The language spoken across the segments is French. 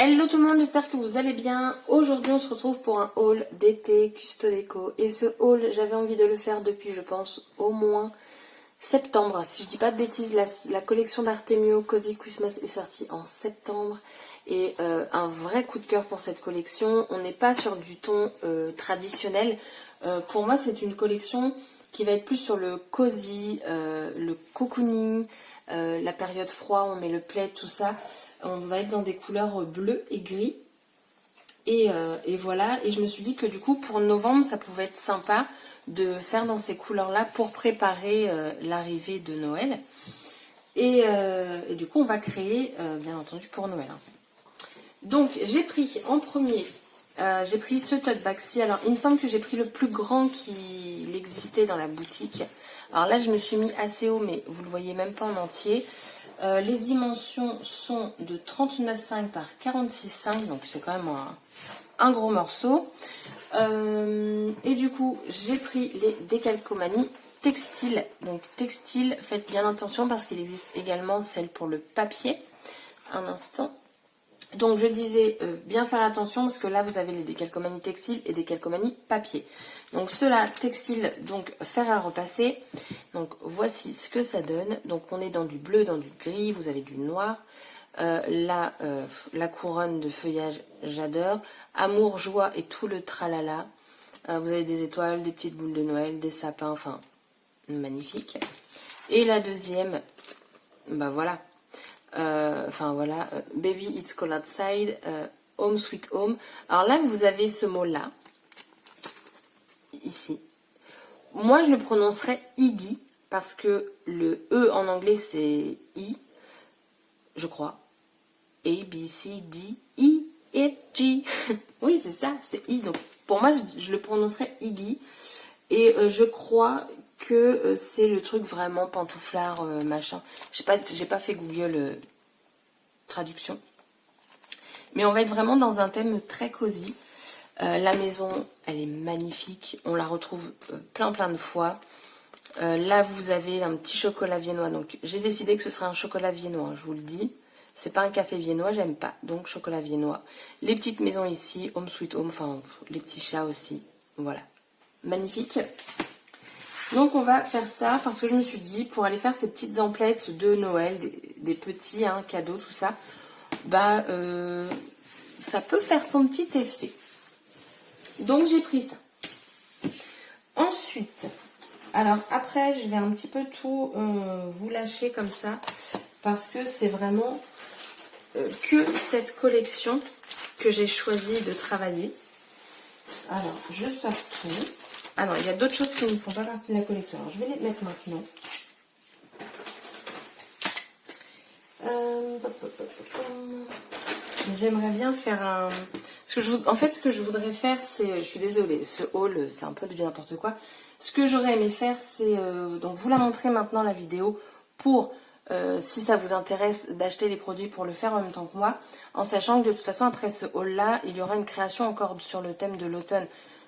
Hello tout le monde, j'espère que vous allez bien. Aujourd'hui on se retrouve pour un haul d'été Custodeco. Et ce haul, j'avais envie de le faire depuis je pense au moins septembre. Si je dis pas de bêtises, la collection d'Artemio Cozy Christmas est sortie en septembre. Et un vrai coup de cœur pour cette collection. On n'est pas sur du ton traditionnel. Pour moi c'est une collection qui va être plus sur le cozy, le cocooning, la période froid, on met le plaid, tout ça. On va être dans des couleurs bleu et gris. Et voilà. Et je me suis dit que du coup, pour novembre, ça pouvait être sympa de faire dans ces couleurs-là pour préparer l'arrivée de Noël. Et du coup, on va créer, bien entendu, pour Noël. Hein. Donc, j'ai pris en premier, j'ai pris ce tote bag-ci. Alors, il me semble que j'ai pris le plus grand qui existait dans la boutique. Alors là, je me suis mis assez haut, mais vous le voyez même pas en entier. Les dimensions sont de 39,5 par 46,5, donc c'est quand même un gros morceau. Et du coup, j'ai pris les décalcomanies textiles. Donc textile, faites bien attention parce qu'il existe également celle pour le papier. Un instant. Donc je disais bien faire attention parce que là vous avez les décalcomanies textiles et décalcomanies papier. Donc ceux-là textile, donc fer à repasser. Donc voici ce que ça donne. Donc on est dans du bleu, dans du gris, vous avez du noir. Là la couronne de feuillage, j'adore. Amour, joie et tout le tralala. Vous avez des étoiles, des petites boules de Noël, des sapins, enfin magnifique. Et la deuxième, bah voilà. Baby It's Cold Outside, Home Sweet Home. Alors là, vous avez ce mot-là, ici. Moi, je le prononcerais Iggy, parce que le E en anglais, c'est I, je crois. A, B, C, D, E, F, G. Oui, c'est ça, c'est I. Donc, pour moi, je le prononcerais Iggy. Et je crois que c'est le truc vraiment pantouflard, machin. J'ai pas fait Google traduction. Mais on va être vraiment dans un thème très cosy. La maison, elle est magnifique. On la retrouve plein de fois. Là, vous avez un petit chocolat viennois. Donc, j'ai décidé que ce serait un chocolat viennois, je vous le dis. C'est pas un café viennois, j'aime pas. Donc, chocolat viennois. Les petites maisons ici, Home Sweet Home, enfin, les petits chats aussi. Voilà. Magnifique. Donc on va faire ça parce que je me suis dit, pour aller faire ces petites emplettes de Noël, des petits cadeaux, tout ça, bah ça peut faire son petit effet. Donc j'ai pris ça. Ensuite, alors après je vais un petit peu tout vous lâcher comme ça parce que c'est vraiment que cette collection que j'ai choisi de travailler. Alors je sors tout. Ah non, il y a d'autres choses qui ne font pas partie de la collection. Alors, je vais les mettre maintenant. J'aimerais bien faire un... En fait, ce que je voudrais faire, c'est... Je suis désolée, ce haul, c'est un peu de n'importe quoi. Ce que j'aurais aimé faire, c'est... Donc, vous la montrer maintenant, la vidéo, pour... si ça vous intéresse d'acheter les produits pour le faire en même temps que moi, en sachant que de toute façon, après ce haul-là, il y aura une création encore sur le thème de l'automne.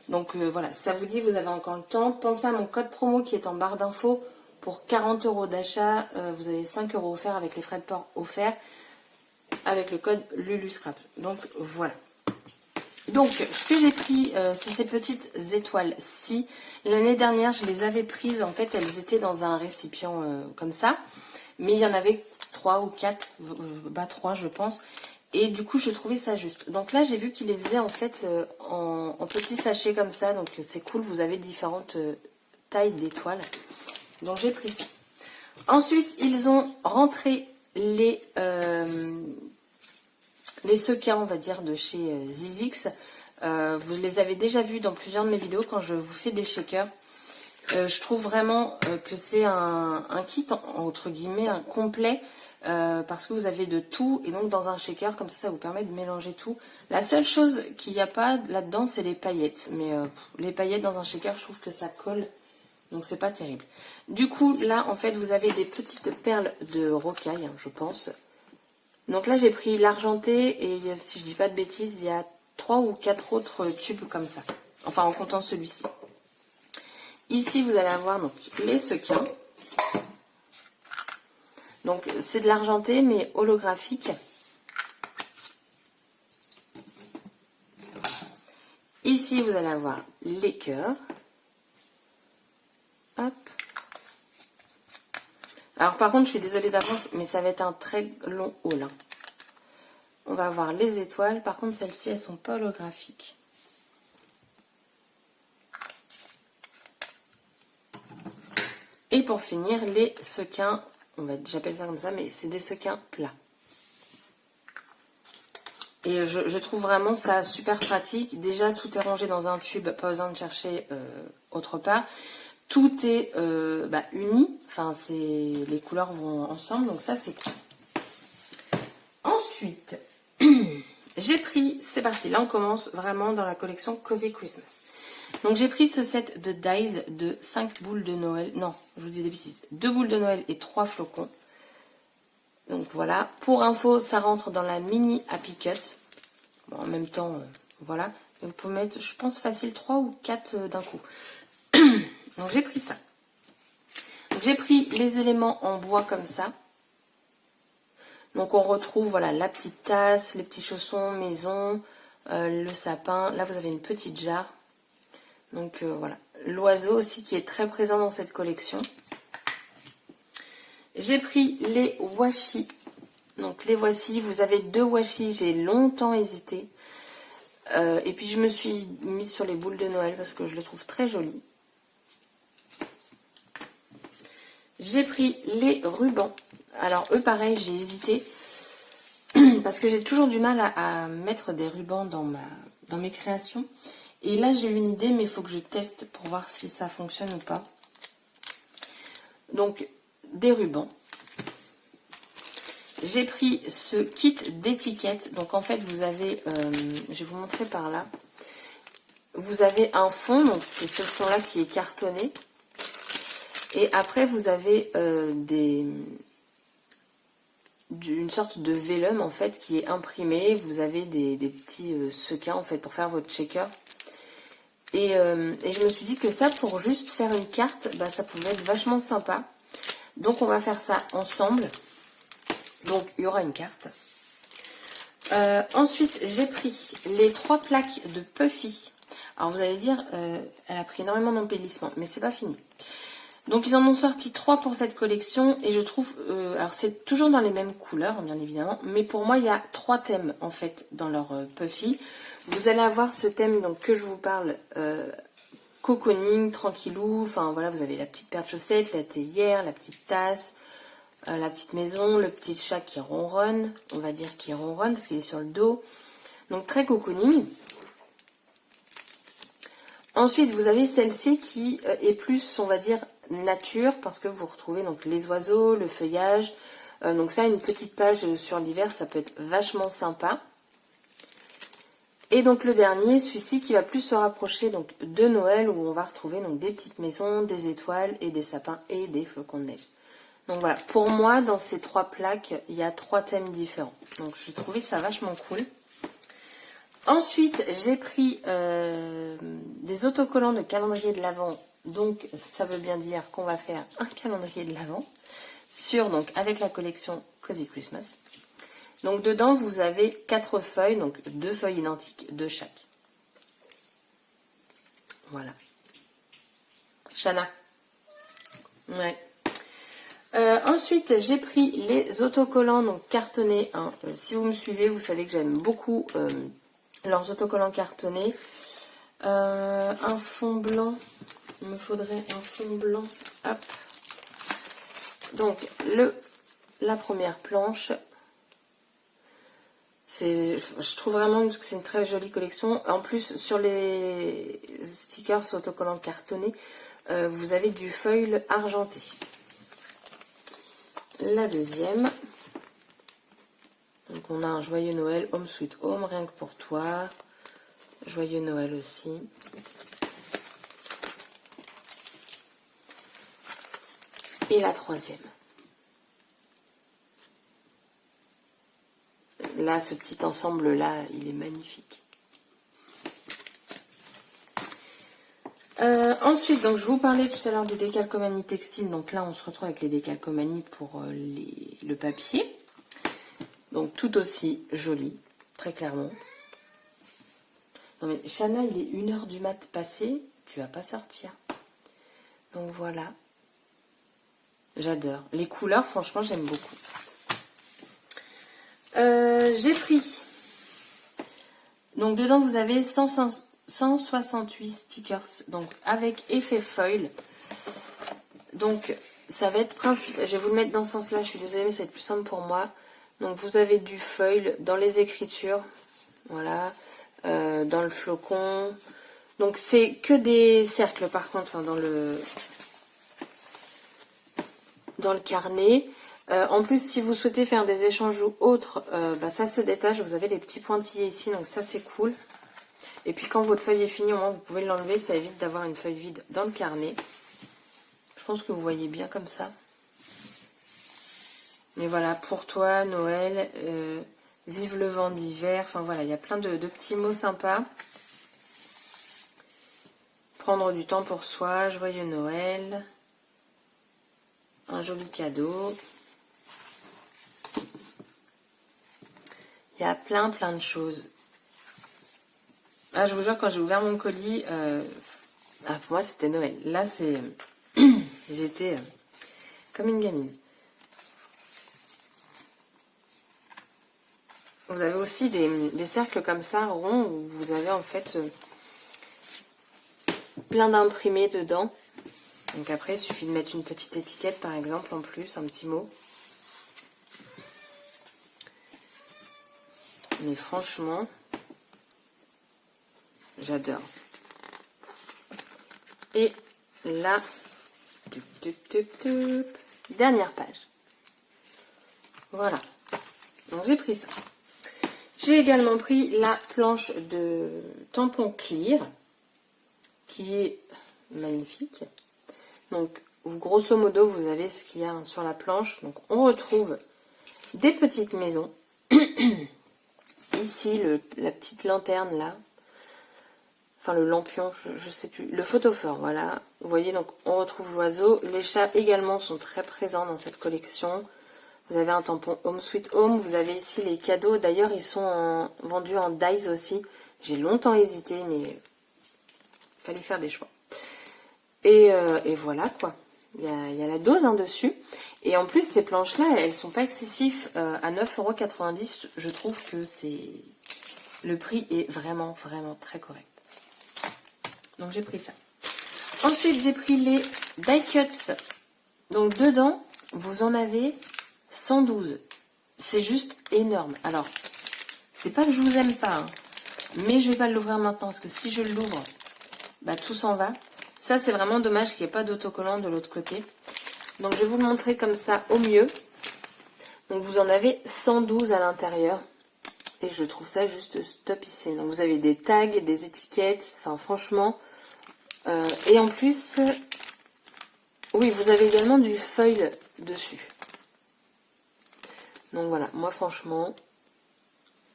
Donc voilà, si ça vous dit, vous avez encore le temps. Pensez à mon code promo qui est en barre d'infos. Pour 40 € d'achat, vous avez 5 € offerts avec les frais de port offerts. Avec le code LuluScrap. Donc voilà. Donc ce que j'ai pris, c'est ces petites étoiles-ci. L'année dernière, je les avais prises. En fait, elles étaient dans un récipient comme ça. Mais il y en avait 3 ou 4. 3 je pense. Et du coup, je trouvais ça juste. Donc là, j'ai vu qu'il les faisait en fait en petits sachets comme ça. Donc c'est cool, vous avez différentes tailles d'étoiles. Donc j'ai pris ça. Ensuite, ils ont rentré les sequins, on va dire, de chez Zizix. Vous les avez déjà vus dans plusieurs de mes vidéos quand je vous fais des shakers. Je trouve vraiment que c'est un kit, entre guillemets, un complet. Parce que vous avez de tout et donc dans un shaker comme ça vous permet de mélanger tout. La seule chose qu'il n'y a pas là-dedans c'est les paillettes, mais les paillettes dans un shaker je trouve que ça colle donc c'est pas terrible. Du coup là en fait vous avez des petites perles de rocaille je pense. Donc là j'ai pris l'argenté et si je dis pas de bêtises il y a 3 ou 4 autres tubes comme ça, enfin en comptant celui-ci. Ici vous allez avoir donc les sequins. Donc c'est de l'argenté mais holographique. Ici, vous allez avoir les cœurs. Hop. Alors par contre, je suis désolée d'avance, mais ça va être un très long haul. Hein. On va avoir les étoiles. Par contre, celles-ci, elles sont pas holographiques. Et pour finir, les sequins. J'appelle ça comme ça, mais c'est des sequins plats. Et je trouve vraiment ça super pratique. Déjà, tout est rangé dans un tube, pas besoin de chercher autre part. Tout est uni, enfin les couleurs vont ensemble, donc ça c'est cool. Ensuite, j'ai pris, c'est parti, là on commence vraiment dans la collection Cozy Christmas. Donc j'ai pris ce set de dies de 5 boules de Noël, non, je vous dis des bêtises, 2 boules de Noël et 3 flocons. Donc voilà, pour info, ça rentre dans la mini Happy Cut. Bon, en même temps, voilà. Et vous pouvez mettre, je pense, facile 3 ou 4 d'un coup. Donc j'ai pris ça. Donc j'ai pris les éléments en bois comme ça. Donc on retrouve, voilà, la petite tasse, les petits chaussons maison, le sapin. Là, vous avez une petite jarre. Donc voilà. L'oiseau aussi qui est très présent dans cette collection. J'ai pris les washi. Donc les voici, vous avez 2 washi, j'ai longtemps hésité. Et puis je me suis mise sur les boules de Noël parce que je le trouve très joli. J'ai pris les rubans. Alors eux pareil, j'ai hésité. Parce que j'ai toujours du mal à mettre des rubans dans mes créations. Et là j'ai une idée, mais il faut que je teste pour voir si ça fonctionne ou pas. Donc des rubans. J'ai pris ce kit d'étiquettes. Donc en fait vous avez, je vais vous montrer par là. Vous avez un fond, donc c'est ce fond là qui est cartonné. Et après vous avez une sorte de vellum en fait qui est imprimé. Vous avez des petits sequins en fait pour faire votre shaker. Et je me suis dit que ça pour juste faire une carte, bah, ça pouvait être vachement sympa. Donc on va faire ça ensemble. Donc il y aura une carte. Ensuite j'ai pris les 3 plaques de Puffy. Alors vous allez dire, elle a pris énormément d'embellissement, mais c'est pas fini. Donc ils en ont sorti 3 pour cette collection et je trouve, alors c'est toujours dans les mêmes couleurs bien évidemment, mais pour moi il y a 3 thèmes en fait dans leur Puffy. Vous allez avoir ce thème donc que je vous parle, cocooning, tranquillou, enfin voilà, vous avez la petite paire de chaussettes, la théière, la petite tasse, la petite maison, le petit chat qui ronronne, on va dire qu'il ronronne parce qu'il est sur le dos, donc très cocooning. Ensuite vous avez celle-ci qui est plus, on va dire, nature, parce que vous retrouvez donc les oiseaux, le feuillage, donc ça une petite page sur l'hiver, ça peut être vachement sympa. Et donc le dernier, celui-ci qui va plus se rapprocher donc de Noël, où on va retrouver donc des petites maisons, des étoiles et des sapins et des flocons de neige. Donc voilà, pour moi dans ces 3 plaques, il y a 3 thèmes différents. Donc je trouvais ça vachement cool. Ensuite, j'ai pris des autocollants de calendrier de l'Avent. Donc ça veut bien dire qu'on va faire un calendrier de l'Avent donc avec la collection Cozy Christmas. Donc dedans vous avez 4 feuilles, donc 2 feuilles identiques de chaque. Voilà. Shana. Ouais. Ensuite j'ai pris les autocollants donc cartonnés. Hein. Si vous me suivez, vous savez que j'aime beaucoup leurs autocollants cartonnés. Un fond blanc. Il me faudrait un fond blanc. Hop. Donc la première planche. Je trouve vraiment que c'est une très jolie collection. En plus, sur les stickers autocollants cartonnés, vous avez du feuille argenté. La deuxième. Donc on a un joyeux Noël, Home Sweet Home, rien que pour toi. Joyeux Noël aussi. Et la troisième. Là, ce petit ensemble-là, il est magnifique. Ensuite, donc je vous parlais tout à l'heure des décalcomanies textiles. Donc là, on se retrouve avec les décalcomanies pour le papier. Donc tout aussi joli, très clairement. Non mais Chana, il est 1h du mat passé, tu vas pas sortir. Donc voilà. J'adore. Les couleurs, franchement, j'aime beaucoup. J'ai pris. Donc dedans, vous avez 168 stickers. Donc avec effet foil. Donc ça va être principal. Je vais vous le mettre dans ce sens-là. Je suis désolée, mais ça va être plus simple pour moi. Donc vous avez du foil dans les écritures. Voilà. Dans le flocon. Donc c'est que des cercles par contre hein, dans le carnet. En plus, si vous souhaitez faire des échanges ou autres, ça se détache. Vous avez les petits pointillés ici, donc ça c'est cool. Et puis quand votre feuille est finie, au moins vous pouvez l'enlever. Ça évite d'avoir une feuille vide dans le carnet. Je pense que vous voyez bien comme ça. Mais voilà, pour toi, Noël, vive le vent d'hiver. Enfin voilà, il y a plein de petits mots sympas. Prendre du temps pour soi, joyeux Noël. Un joli cadeau. Il y a plein de choses. Ah, je vous jure, quand j'ai ouvert mon colis, pour moi c'était Noël. Là, c'est... J'étais comme une gamine. Vous avez aussi des cercles comme ça, ronds, où vous avez en fait plein d'imprimés dedans. Donc après, il suffit de mettre une petite étiquette, par exemple, en plus, un petit mot. Mais franchement, j'adore. Et là, dernière page. Voilà. Donc j'ai pris ça. J'ai également pris la planche de tampon clear, qui est magnifique. Donc, grosso modo, vous avez ce qu'il y a sur la planche. Donc, on retrouve des petites maisons. Ici, la petite lanterne, là. Enfin, le lampion, je sais plus. Le photophore, voilà. Vous voyez, donc, on retrouve l'oiseau. Les chats également sont très présents dans cette collection. Vous avez un tampon Home Sweet Home. Vous avez ici les cadeaux. D'ailleurs, ils sont vendus en dies aussi. J'ai longtemps hésité, mais il fallait faire des choix. Et voilà, quoi. Il y a la dose hein, dessus. Et en plus, ces planches-là, elles sont pas excessives. À 9,90 €, je trouve que le prix est vraiment, vraiment très correct. Donc, j'ai pris ça. Ensuite, j'ai pris les die cuts. Donc, dedans, vous en avez 112. C'est juste énorme. Alors, c'est pas que je vous aime pas, hein, mais je vais pas l'ouvrir maintenant, parce que si je l'ouvre, tout s'en va. Ça, c'est vraiment dommage qu'il n'y ait pas d'autocollant de l'autre côté. Donc, je vais vous le montrer comme ça au mieux. Donc, vous en avez 112 à l'intérieur. Et je trouve ça juste topissime. Donc, vous avez des tags, des étiquettes. Enfin, franchement. Et en plus, oui, vous avez également du foil dessus. Donc, voilà. Moi, franchement,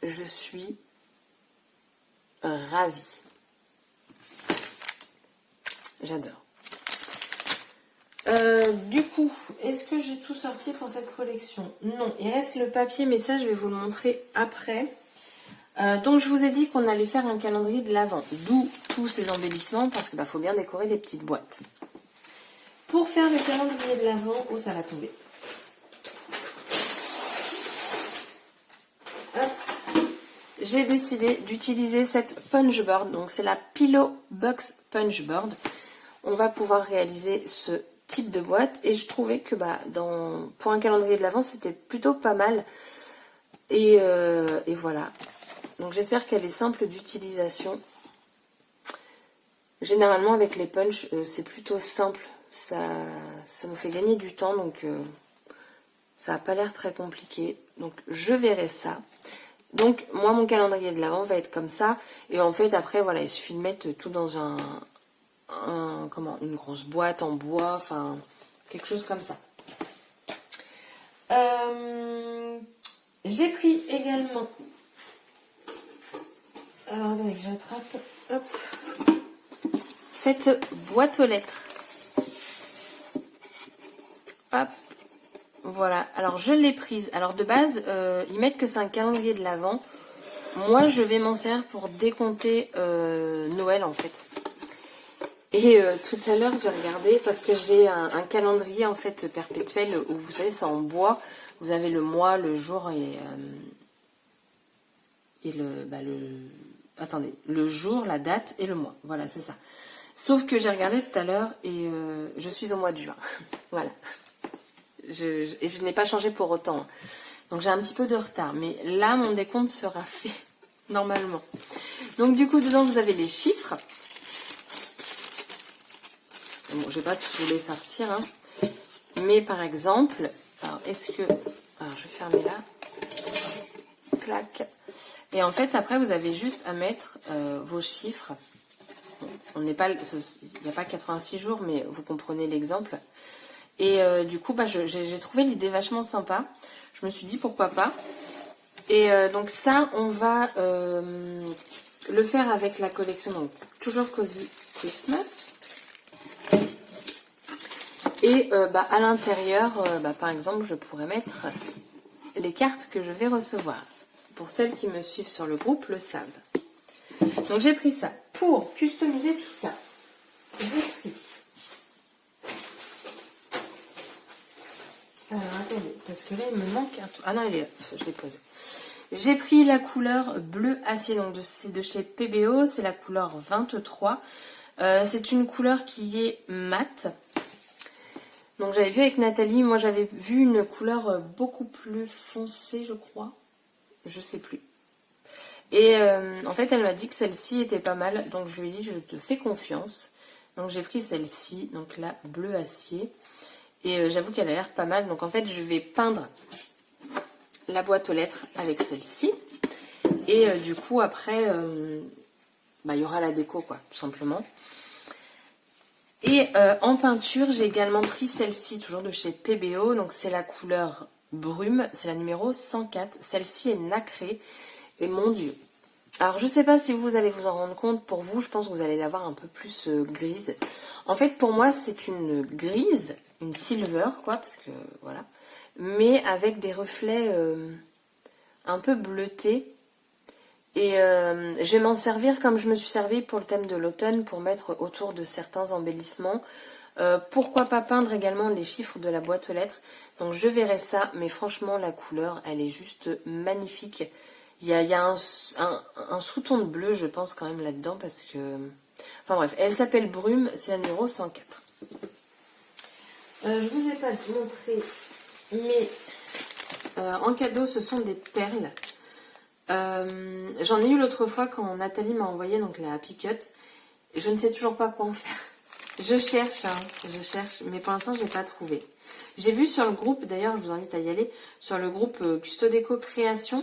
je suis ravie. J'adore. Du coup, est-ce que j'ai tout sorti pour cette collection? Non, il reste le papier, mais ça, je vais vous le montrer après. Donc, je vous ai dit qu'on allait faire un calendrier de l'Avent, d'où tous ces embellissements, parce qu'il faut bien décorer les petites boîtes. Pour faire le calendrier de l'Avent, oh, ça va tomber. J'ai décidé d'utiliser cette punchboard, donc c'est la Pillow Box Punchboard. On va pouvoir réaliser ce type de boîte et je trouvais que pour un calendrier de l'Avent c'était plutôt pas mal et voilà. Donc j'espère qu'elle est simple d'utilisation. Généralement avec les punch c'est plutôt simple, ça nous fait gagner du temps, donc ça n'a pas l'air très compliqué, donc je verrai ça. Donc moi mon calendrier de l'Avent va être comme ça, et en fait après voilà, il suffit de mettre tout dans une grosse boîte en bois, enfin quelque chose comme ça. J'ai pris également, alors attendez que j'attrape, hop, cette boîte aux lettres. Hop, voilà, alors je l'ai prise. Alors de base, ils mettent que c'est un calendrier de l'Avent. moi je vais m'en servir pour décompter Noël en fait. Et tout à l'heure j'ai regardé parce que j'ai un calendrier en fait perpétuel où vous savez c'est en bois. Vous avez le mois, le jour et attendez, le jour, la date et le mois. Voilà, c'est ça. Sauf que j'ai regardé tout à l'heure et je suis au mois de juin. Voilà. Et je n'ai pas changé pour autant. Donc j'ai un petit peu de retard. Mais là, mon décompte sera fait normalement. Donc du coup, dedans, vous avez les chiffres. Bon, je ne vais pas tous vous les sortir. Hein. Mais par exemple, alors est-ce que... Alors je vais fermer là. Clac. Et en fait, après, vous avez juste à mettre vos chiffres. Bon, on n'est pas, il n'y a pas 86 jours, mais vous comprenez l'exemple. Et du coup, bah, j'ai trouvé l'idée vachement sympa. Je me suis dit pourquoi pas. Et donc ça, on va le faire avec la collection. Donc, toujours Cozy Christmas. Et à l'intérieur, par exemple, je pourrais mettre les cartes que je vais recevoir. Pour celles qui me suivent sur le groupe le savent. Donc j'ai pris ça. Pour customiser tout ça, j'ai pris... Alors attendez, parce que là il me manque un truc. Ah non, il est là, je l'ai posé. J'ai pris la couleur bleu acier, donc c'est de chez PBO, c'est la couleur 23. C'est une couleur qui est mate. Donc j'avais vu avec Nathalie, moi j'avais vu une couleur beaucoup plus foncée, je crois. Je sais plus. Et en fait, elle m'a dit que celle-ci était pas mal. Donc je lui ai dit, je te fais confiance. Donc j'ai pris celle-ci, donc la bleu acier. Et j'avoue qu'elle a l'air pas mal. Donc en fait, je vais peindre la boîte aux lettres avec celle-ci. Et du coup, après, il y aura la déco, quoi, tout simplement. Et en peinture, j'ai également pris celle-ci, toujours de chez PBO. Donc c'est la couleur brume, c'est la numéro 104. Celle-ci est nacrée. Et mon Dieu. Alors, je sais pas si vous allez vous en rendre compte. Pour vous, je pense que vous allez l'avoir un peu plus grise. En fait, pour moi, c'est une grise, une silver, quoi, parce que, voilà. Mais avec des reflets un peu bleutés. Et je vais m'en servir comme je me suis servi pour le thème de l'automne, pour mettre autour de certains embellissements. Pourquoi pas peindre également les chiffres de la boîte aux lettres. Donc, je verrai ça. Mais franchement, la couleur, elle est juste magnifique. Il y a un sous-ton de bleu, je pense, quand même, là-dedans, parce que... Enfin bref, elle s'appelle Brume, c'est la numéro 104. Je vous ai pas montré, mais en cadeau, ce sont des perles. J'en ai eu l'autre fois quand Nathalie m'a envoyé donc la Happy Cut. Je ne sais toujours pas quoi en faire. Je cherche, mais pour l'instant, je n'ai pas trouvé. J'ai vu sur le groupe, d'ailleurs, je vous invite à y aller, sur le groupe Custodeco Création.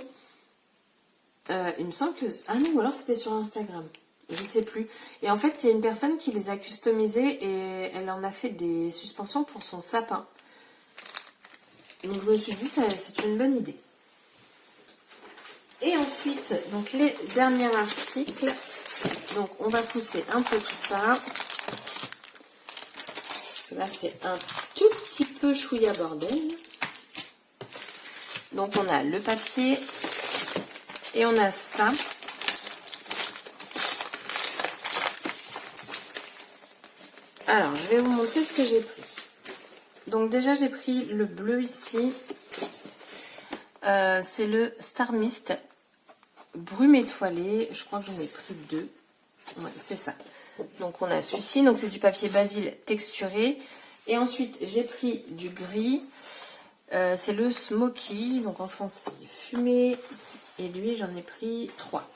Il me semble que... Ah non, ou alors c'était sur Instagram. Je sais plus. Et en fait, il y a une personne qui les a customisés et elle en a fait des suspensions pour son sapin. Donc je me suis dit, c'est une bonne idée. Et ensuite, donc les derniers articles. Donc on va pousser un peu tout ça. Parce que là, c'est un tout petit peu chouïa bordel. Donc on a le papier. Et on a ça. Alors, je vais vous montrer ce que j'ai pris. Donc déjà, j'ai pris le bleu ici. C'est le Star Mist Brume étoilée. Je crois que j'en ai pris 2. Ouais, c'est ça. Donc on a celui-ci. Donc c'est du papier basil texturé. Et ensuite, j'ai pris du gris. C'est le Smoky. Donc en français, fumé. Et lui, j'en ai pris 3.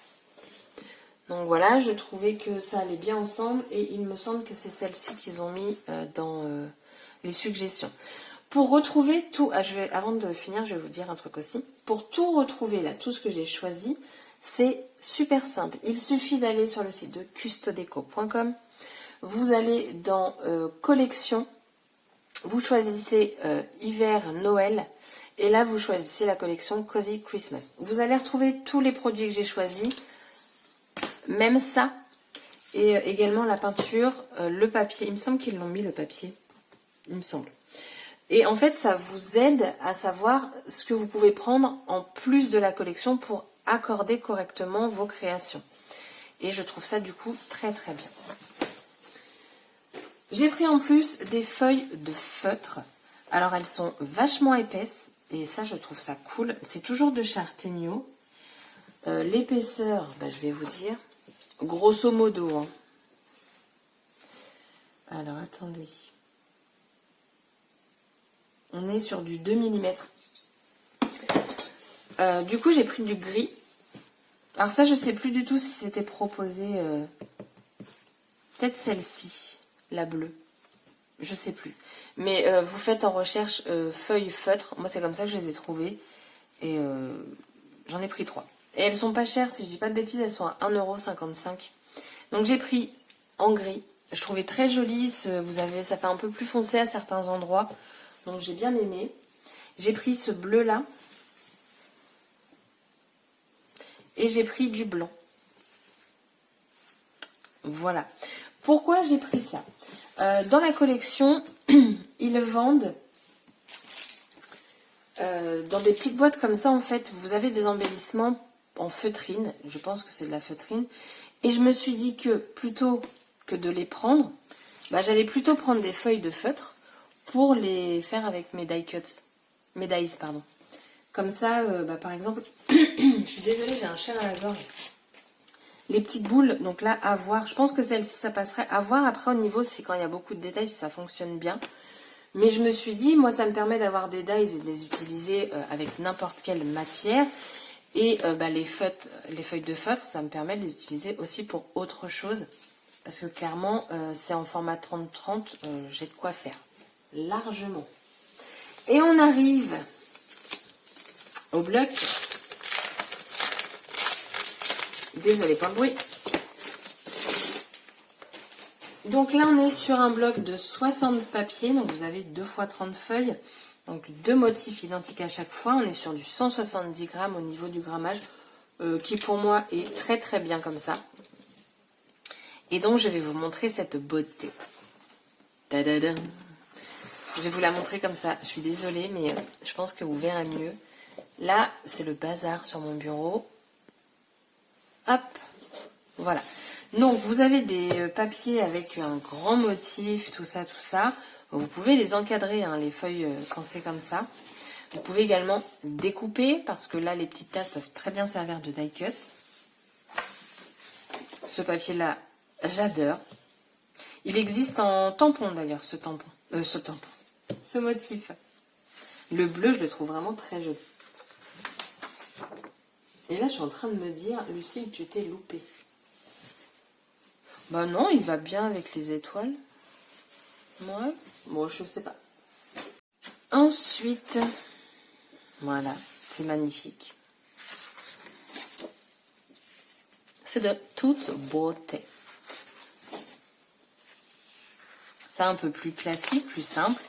Donc voilà, je trouvais que ça allait bien ensemble. Et il me semble que c'est celle-ci qu'ils ont mis dans les suggestions. Pour retrouver tout... avant de finir, je vais vous dire un truc aussi. Pour tout retrouver, là, tout ce que j'ai choisi, c'est super simple. Il suffit d'aller sur le site de custodeco.com. Vous allez dans collection. Vous choisissez hiver, Noël. Et là, vous choisissez la collection Cozy Christmas. Vous allez retrouver tous les produits que j'ai choisis. Même ça. Et également la peinture, le papier. Il me semble qu'ils l'ont mis, le papier. Il me semble. Et en fait, ça vous aide à savoir ce que vous pouvez prendre en plus de la collection pour accorder correctement vos créations. Et je trouve ça du coup très très bien. J'ai pris en plus des feuilles de feutre. Alors elles sont vachement épaisses et ça je trouve ça cool. C'est toujours de chez Artemio. L'épaisseur, bah, je vais vous dire, grosso modo. Hein. Alors attendez. On est sur du 2 mm. Du coup j'ai pris du gris. Alors ça je sais plus du tout si c'était proposé. Peut-être celle-ci, la bleue. Je sais plus. Mais vous faites en recherche feuilles feutres. Moi c'est comme ça que je les ai trouvées. Et j'en ai pris 3. Et elles sont pas chères, si je dis pas de bêtises, elles sont à 1,55 €. Donc j'ai pris en gris. Je trouvais très joli, ça fait un peu plus foncé à certains endroits. Donc j'ai bien aimé. J'ai pris ce bleu là. Et j'ai pris du blanc. Voilà. Pourquoi j'ai pris ça? Dans la collection, ils vendent dans des petites boîtes comme ça, en fait, vous avez des embellissements en feutrine. Je pense que c'est de la feutrine. Et je me suis dit que plutôt que de les prendre, bah, j'allais plutôt prendre des feuilles de feutre pour les faire avec mes die cuts. Mes dies, pardon. Comme ça, bah, par exemple, je suis désolée, j'ai un chien à la gorge. Les petites boules, donc là, à voir. Je pense que celle-ci, ça passerait. À voir après au niveau, si quand il y a beaucoup de détails, si ça fonctionne bien. Mais je me suis dit, moi, ça me permet d'avoir des dies et de les utiliser avec n'importe quelle matière. Et bah, les feuilles de feutre, ça me permet de les utiliser aussi pour autre chose. Parce que clairement, c'est en format 30-30, j'ai de quoi faire. Largement. Et on arrive au bloc. Désolée pour le bruit. Donc là, on est sur un bloc de 60 papiers. Donc vous avez 2 x 30 feuilles. Donc 2 motifs identiques à chaque fois. On est sur du 170 grammes au niveau du grammage. Qui pour moi est très très bien comme ça. Et donc je vais vous montrer cette beauté. Tadadam. Je vais vous la montrer comme ça. Je suis désolée, mais je pense que vous verrez mieux. Là, c'est le bazar sur mon bureau. Hop, voilà. Donc, vous avez des papiers avec un grand motif, tout ça, tout ça. Vous pouvez les encadrer, hein, les feuilles, quand c'est comme ça. Vous pouvez également découper, parce que là, les petites tasses peuvent très bien servir de die cut. Ce papier-là, j'adore. Il existe en tampon, d'ailleurs, ce motif. Le bleu, je le trouve vraiment très joli. Et là, je suis en train de me dire, Lucille, tu t'es loupée. Bah non, il va bien avec les étoiles. Ouais, bon, je sais pas. Ensuite, voilà, c'est magnifique. C'est de toute beauté. C'est un peu plus classique, plus simple.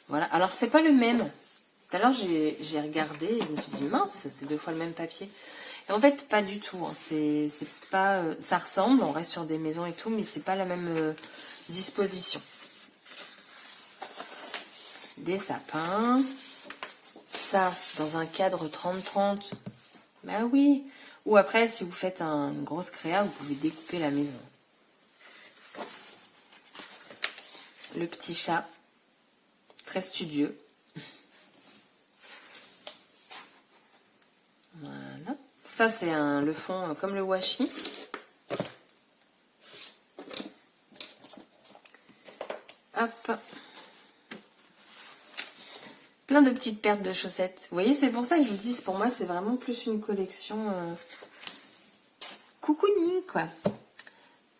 Voilà, alors c'est pas le même. Tout à l'heure, j'ai regardé et je me suis dit, mince, c'est 2 fois le même papier. Et en fait, pas du tout. Hein. C'est pas, ça ressemble, on reste sur des maisons et tout, mais c'est pas la même disposition. Des sapins. Ça, dans un cadre 30-30. Bah oui. Ou après, si vous faites une grosse créa, vous pouvez découper la maison. Le petit chat. Très studieux. Voilà. Ça, c'est le fond comme le washi. Hop. Plein de petites paires de chaussettes. Vous voyez, c'est pour ça que je vous dis, pour moi, c'est vraiment plus une collection cocooning, quoi.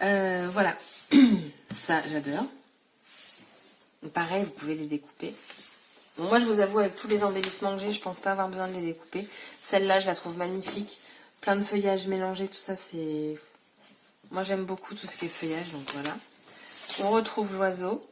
Voilà. Ça, j'adore. Pareil, vous pouvez les découper. Bon, moi, je vous avoue, avec tous les embellissements que j'ai, je pense pas avoir besoin de les découper. Celle-là, je la trouve magnifique. Plein de feuillages mélangés, tout ça, c'est... Moi, j'aime beaucoup tout ce qui est feuillage, donc voilà. On retrouve l'oiseau.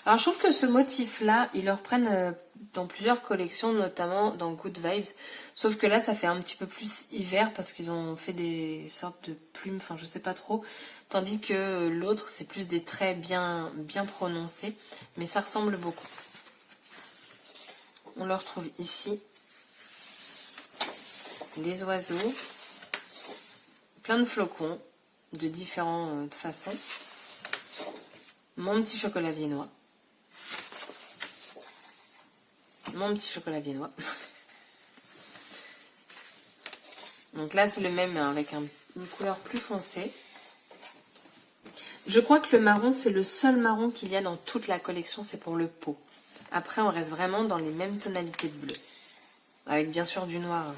Alors, je trouve que ce motif-là, ils le reprennent dans plusieurs collections, notamment dans Good Vibes. Sauf que là, ça fait un petit peu plus hiver parce qu'ils ont fait des sortes de plumes, enfin, je sais pas trop. Tandis que l'autre, c'est plus des traits bien prononcés. Mais ça ressemble beaucoup. On le retrouve ici. Les oiseaux. plein de flocons de différentes façons. Mon petit chocolat viennois. Mon petit chocolat viennois. Donc là, c'est le même hein, avec une couleur plus foncée. Je crois que le marron, c'est le seul marron qu'il y a dans toute la collection, c'est pour le pot. Après, on reste vraiment dans les mêmes tonalités de bleu. Avec bien sûr du noir.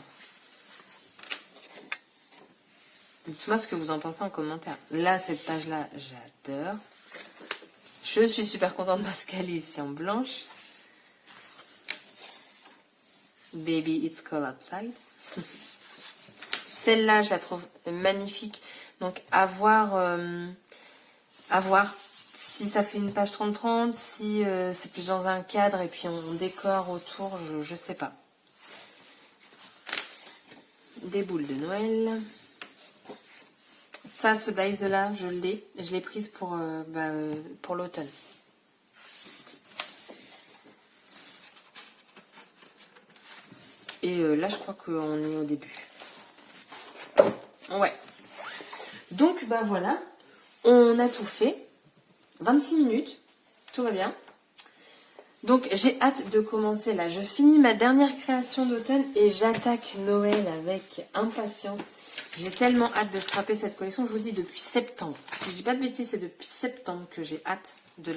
Dites-moi ce que vous en pensez en commentaire. Là, cette page-là, j'adore. Je suis super contente parce qu'elle est ici en blanche. Baby, it's cold outside. Celle-là, je la trouve magnifique. Donc, à voir si ça fait une page 30-30, si c'est plus dans un cadre et puis on décore autour, je sais pas. Des boules de Noël. Ça, ce dies-là, je l'ai prise pour l'automne. Et là, je crois qu'on est au début. Ouais. Donc, bah voilà. On a tout fait. 26 minutes. Tout va bien. Donc, j'ai hâte de commencer là. Je finis ma dernière création d'automne et j'attaque Noël avec impatience. J'ai tellement hâte de scraper cette collection. Je vous dis depuis septembre. Si je dis pas de bêtises, c'est depuis septembre que j'ai hâte de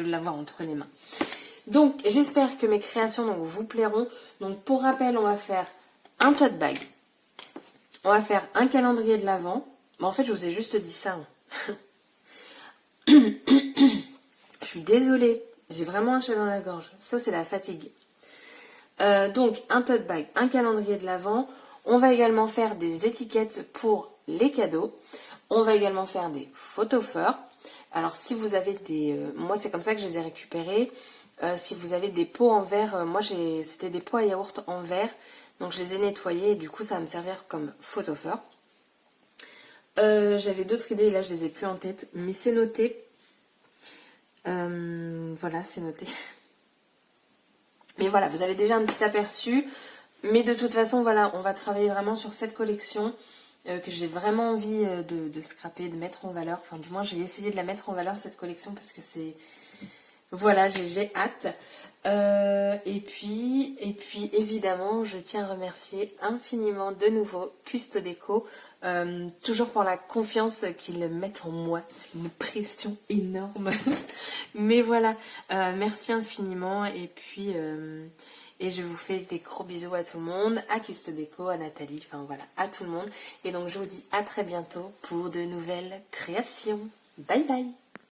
l'avoir entre les mains. Donc, j'espère que mes créations donc, vous plairont. Donc, pour rappel, on va faire un tote bag. On va faire un calendrier de l'Avent. Mais en fait, je vous ai juste dit ça. Je suis désolée. J'ai vraiment un chat dans la gorge. Ça, c'est la fatigue. Donc, un tote bag, un calendrier de l'Avent. On va également faire des étiquettes pour les cadeaux. On va également faire des photophores. Alors, si vous avez des... moi, c'est comme ça que je les ai récupérés. Si vous avez des pots en verre, moi c'était des pots à yaourt en verre, donc je les ai nettoyés et du coup ça va me servir comme photophore. J'avais d'autres idées, là je les ai plus en tête, mais c'est noté. Voilà, c'est noté. Mais voilà, vous avez déjà un petit aperçu, mais de toute façon voilà, on va travailler vraiment sur cette collection que j'ai vraiment envie de scraper, de mettre en valeur. Enfin du moins je vais essayer de la mettre en valeur cette collection parce que c'est... Voilà, j'ai hâte. Et puis évidemment, je tiens à remercier infiniment de nouveau Custo Déco, toujours pour la confiance qu'ils mettent en moi. C'est une pression énorme. Mais voilà, merci infiniment. Et puis, et je vous fais des gros bisous à tout le monde, à Custo Déco, à Nathalie, enfin voilà, à tout le monde. Et donc, je vous dis à très bientôt pour de nouvelles créations. Bye bye!